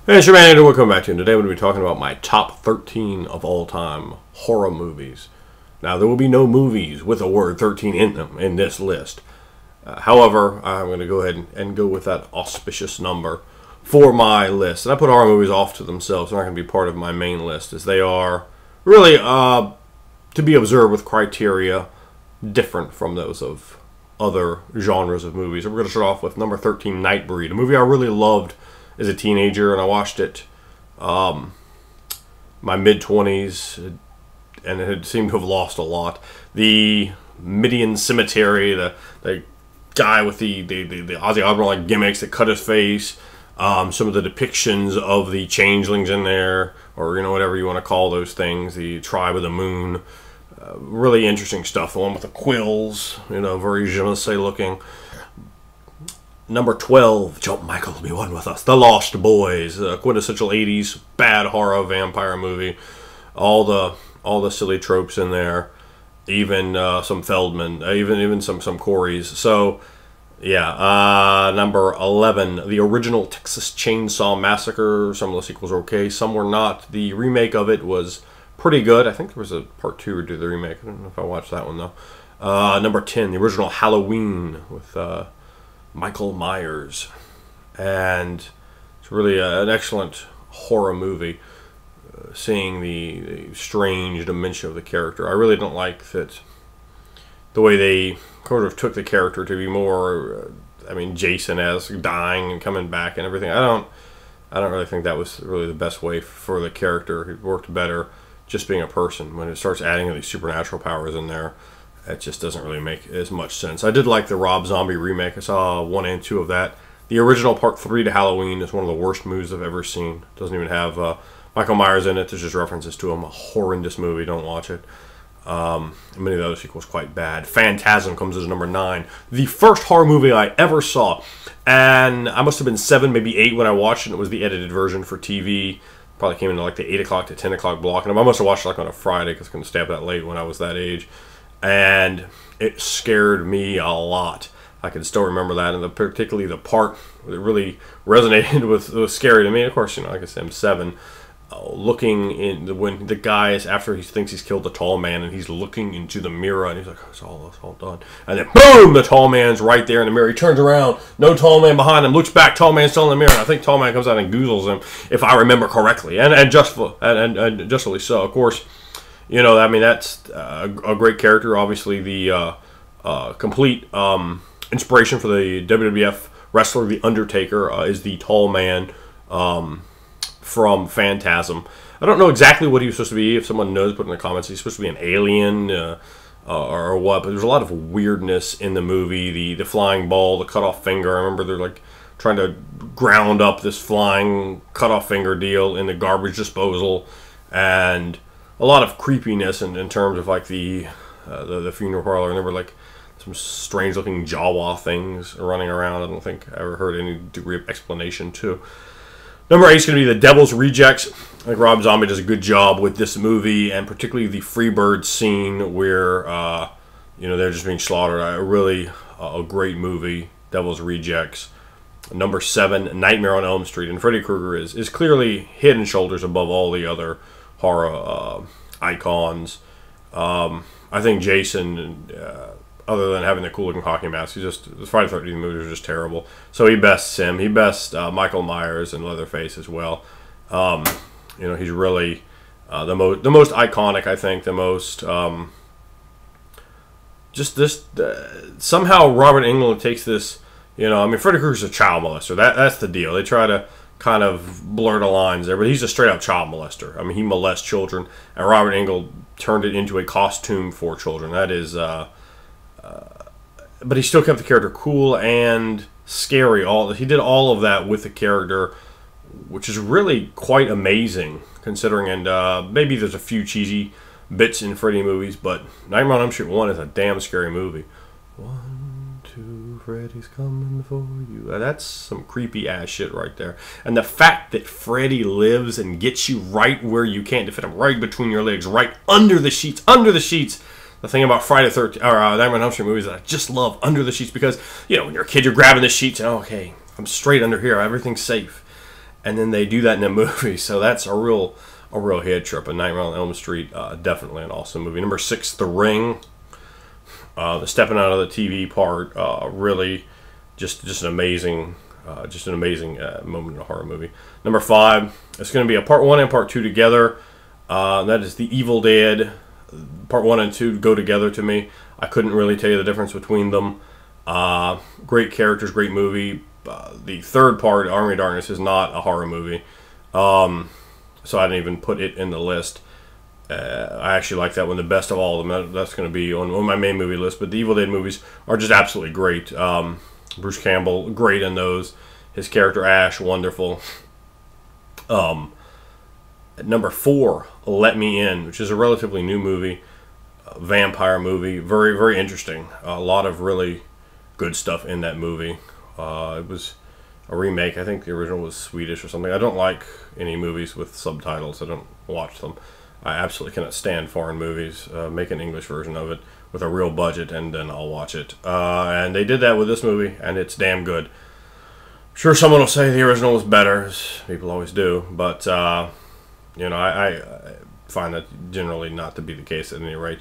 Hey, it's your man Andrew. Welcome back to you. Today we're going to be talking about my top 13 of all time horror movies. Now, there will be no movies with the word 13 in them in this list. However, I'm going to go ahead and go with that auspicious number for my list. And I put horror movies off to themselves. They're not going to be part of my main list, as they are really to be observed with criteria different from those of other genres of movies. And we're going to start off with number 13, Nightbreed, a movie I really loved as a teenager, and I watched it my mid-20s, and it had seemed to have lost a lot. The Midian Cemetery, the guy with the Ozzy Osbourne-like gimmicks that cut his face, some of the depictions of the changelings in there, or whatever you want to call those things, the Tribe of the Moon, really interesting stuff. The one with the quills, very je ne sais looking. Number 12, Joe Michael will be one with us. The Lost Boys, a quintessential 80s bad horror vampire movie. All the silly tropes in there, even some Feldman, even some Coreys. So, yeah. Number 11, the original Texas Chainsaw Massacre. Some of the sequels were okay, some were not. The remake of it was pretty good. I think there was a part 2 to the remake. I don't know if I watched that one though. Number 10, the original Halloween with Michael Myers, and it's really an excellent horror movie. Seeing the strange dementia of the character, I really don't like that the way they sort of took the character to be more, Jason as dying and coming back and everything. I don't really think that was really the best way for the character. It worked better just being a person. When it starts adding these supernatural powers in there, it just doesn't really make as much sense. I did like the Rob Zombie remake. I saw 1 and 2 of that. The original Part 3 to Halloween is one of the worst movies I've ever seen. It doesn't even have Michael Myers in it. There's just references to him. A horrendous movie. Don't watch it. Many of the other sequels quite bad. Phantasm comes as number 9. The first horror movie I ever saw. And I must have been 7, maybe 8 when I watched it. It was the edited version for TV. Probably came into like the 8 o'clock to 10 o'clock block. And I must have watched it like on a Friday because I couldn't stay up that late when I was that age. And it scared me a lot. I can still remember that, and particularly the part that really resonated was scary to me. Of course, like I said, I'm 7. Looking in when the guy is after he thinks he's killed the tall man, and he's looking into the mirror, and he's like, "Oh, it's all done." And then boom, the tall man's right there in the mirror. He turns around, no tall man behind him. Looks back, tall man's still in the mirror. And I think tall man comes out and goozles him, if I remember correctly, and justly so, of course. That's a great character. Obviously, the complete inspiration for the WWF wrestler, The Undertaker, is the tall man from Phantasm. I don't know exactly what he was supposed to be. If someone knows, put in the comments. He's supposed to be an alien or what, but there's a lot of weirdness in the movie. The flying ball, the cut-off finger. I remember they're like trying to ground up this flying cut-off finger deal in the garbage disposal, and a lot of creepiness in terms of like the funeral parlor. And there were like some strange looking Jawa things running around. I don't think I ever heard any degree of explanation too. Number 8 is going to be The Devil's Rejects. I think Rob Zombie does a good job with this movie, and particularly the Freebird scene where they're just being slaughtered. A great movie, Devil's Rejects. Number 7, Nightmare on Elm Street, and Freddy Krueger is clearly head and shoulders above all the other horror icons. I think Jason, other than having the cool looking hockey mask, the Friday the 13th movies are just terrible. So he bests him. He bests Michael Myers and Leatherface as well. He's really the most iconic. I think the most somehow Robert Englund takes this. Freddy Krueger's a child molester. That's the deal. They try to kind of blur the lines there, but he's a straight-up child molester. He molests children, and Robert Englund turned it into a costume for children. That is, but he still kept the character cool and scary. He did all of that with the character, which is really quite amazing, considering, and maybe there's a few cheesy bits in Freddy movies, but Nightmare on Elm Street 1 is a damn scary movie. 1, 2, Freddy's coming for you. That's some creepy ass shit right there. And the fact that Freddy lives and gets you right where you can't defend him, right between your legs, right under the sheets. The thing about Friday the 13th or Nightmare on Elm Street movies that I just love, under the sheets, because when you're a kid, you're grabbing the sheets and okay, I'm straight under here, everything's safe. and then they do that in a movie. So that's a real head trip. A Nightmare on Elm Street, definitely an awesome movie. Number 6, The Ring. The stepping out of the TV part, really just an amazing moment in a horror movie. Number 5, it's going to be a part 1 and part 2 together. That is The Evil Dead. Part 1 and 2 go together to me. I couldn't really tell you the difference between them. Great characters, great movie. The third part, Army of Darkness, is not a horror movie. So I didn't even put it in the list. I actually like that one the best of all of them. That's going to be on my main movie list. But the Evil Dead movies are just absolutely great. Bruce Campbell, great in those. His character Ash, wonderful. Number 4, Let Me In, which is a relatively new movie, vampire movie. Very, very interesting. A lot of really good stuff in that movie. It was a remake. I think the original was Swedish or something. I don't like any movies with subtitles. I don't watch them. I absolutely cannot stand foreign movies. Make an English version of it with a real budget, and then I'll watch it. And they did that with this movie, and it's damn good. I'm sure someone will say the original was better, as people always do, but you know, I find that generally not to be the case at any rate.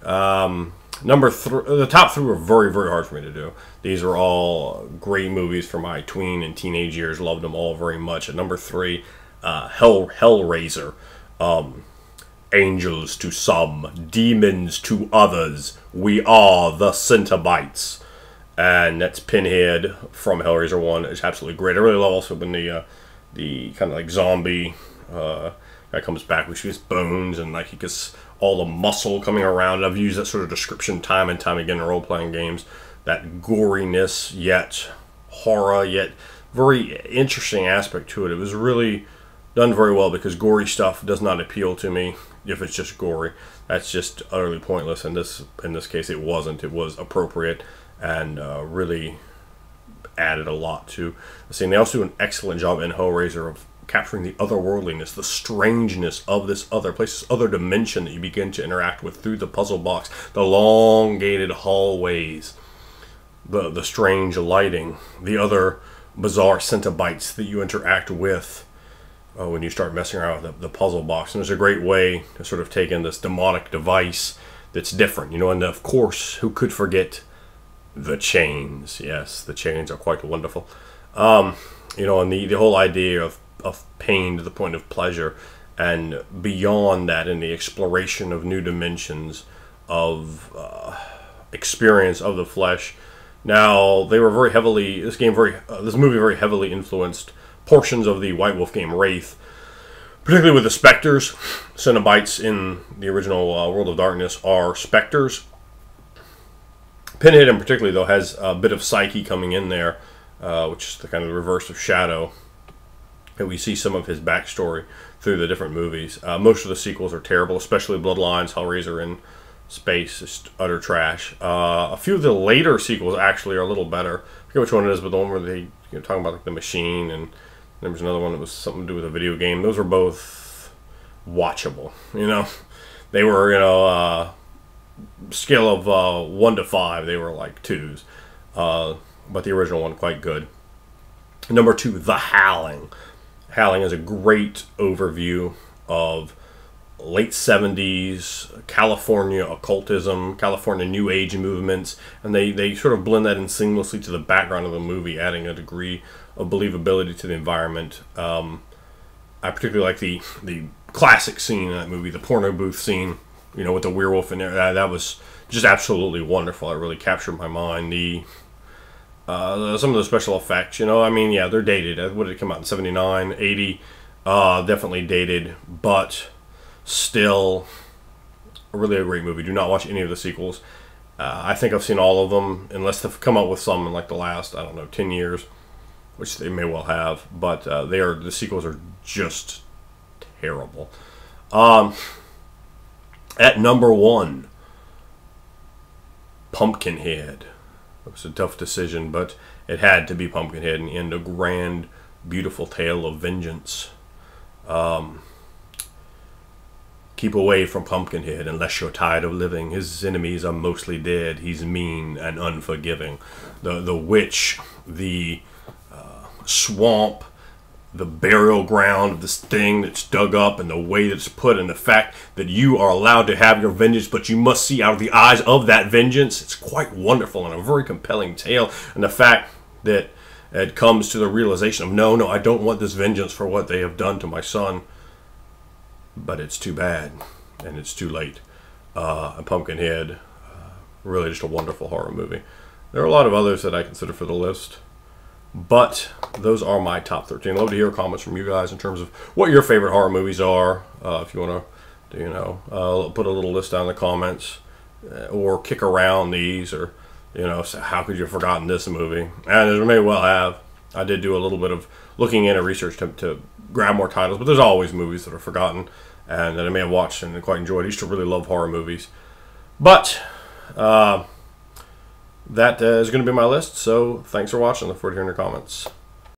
Number 3, the top 3 were very, very hard for me to do. These are all great movies from my tween and teenage years. Loved them all very much. At number 3, Hellraiser. Angels to some, demons to others. We are the Cenobites. And that's Pinhead from Hellraiser 1. It's absolutely great. I really love also when the kind of like zombie guy comes back with his bones and like he gets all the muscle coming around. I've used that sort of description time and time again in role-playing games. That goriness, yet horror, yet very interesting aspect to it. It was really done very well because gory stuff does not appeal to me if it's just gory. That's just utterly pointless. In this case, it wasn't. It was appropriate and really added a lot to the scene. They also do an excellent job in Hellraiser of capturing the otherworldliness, the strangeness of this other place, this other dimension that you begin to interact with through the puzzle box, the elongated hallways, the strange lighting, the other bizarre Cenobites that you interact with when you start messing around with the puzzle box. And there's a great way to sort of take in this demonic device that's different, you know, and of course, who could forget the chains? Yes, the chains are quite wonderful. You know, and the whole idea of pain to the point of pleasure, and beyond that in the exploration of new dimensions of experience of the flesh. Now, they were very heavily, this movie very heavily influenced portions of the White Wolf game Wraith, particularly with the specters. Cenobites in the original World of Darkness are specters. Pinhead in particular, though, has a bit of Psyche coming in there, which is the kind of the reverse of Shadow. And we see some of his backstory through the different movies. Most of the sequels are terrible, especially Bloodlines, Hellraiser in Space, just utter trash. A few of the later sequels actually are a little better. I forget which one it is, but the one where they talking about like the machine, and there was another one that was something to do with a video game. Those were both watchable. You know, they were, you know, scale of 1 to 5, they were like 2s. But the original one quite good. Number 2, The Howling. Howling is a great overview of late 70s California occultism, California New Age movements, and they sort of blend that in seamlessly to the background of the movie, adding a degree of believability to the environment. I particularly like the classic scene in that movie, the porno booth scene, you know, with the werewolf in there. That was just absolutely wonderful. It really captured my mind. Some of the special effects, you know, I mean, yeah, they're dated. What did it come out in, 79, 80? Definitely dated, but still really a great movie. Do not watch any of the sequels. I think I've seen all of them, unless they've come out with some in like the last, I don't know, 10 years, which they may well have, but the sequels are just terrible. At number 1, Pumpkinhead. It was a tough decision, but it had to be Pumpkinhead in the end. A grand, beautiful tale of vengeance. Keep away from Pumpkinhead unless you're tired of living. His enemies are mostly dead. He's mean and unforgiving. The witch, the swamp, the burial ground of this thing that's dug up, and the way that it's put, and the fact that you are allowed to have your vengeance, but you must see out of the eyes of that vengeance. It's quite wonderful and a very compelling tale. And the fact that it comes to the realization of, no, I don't want this vengeance for what they have done to my son, but it's too bad, and it's too late. And Pumpkinhead, really just a wonderful horror movie. There are a lot of others that I consider for the list, but those are my top 13. I'd love to hear comments from you guys in terms of what your favorite horror movies are. If you want to, put a little list down in the comments, or kick around these, or say, how could you have forgotten this movie? And as I may well have, I did do a little bit of looking into research to grab more titles, but there's always movies that are forgotten and that I may have watched and quite enjoyed. I used to really love horror movies, but that is going to be my list. So thanks for watching. Look forward to hearing your comments.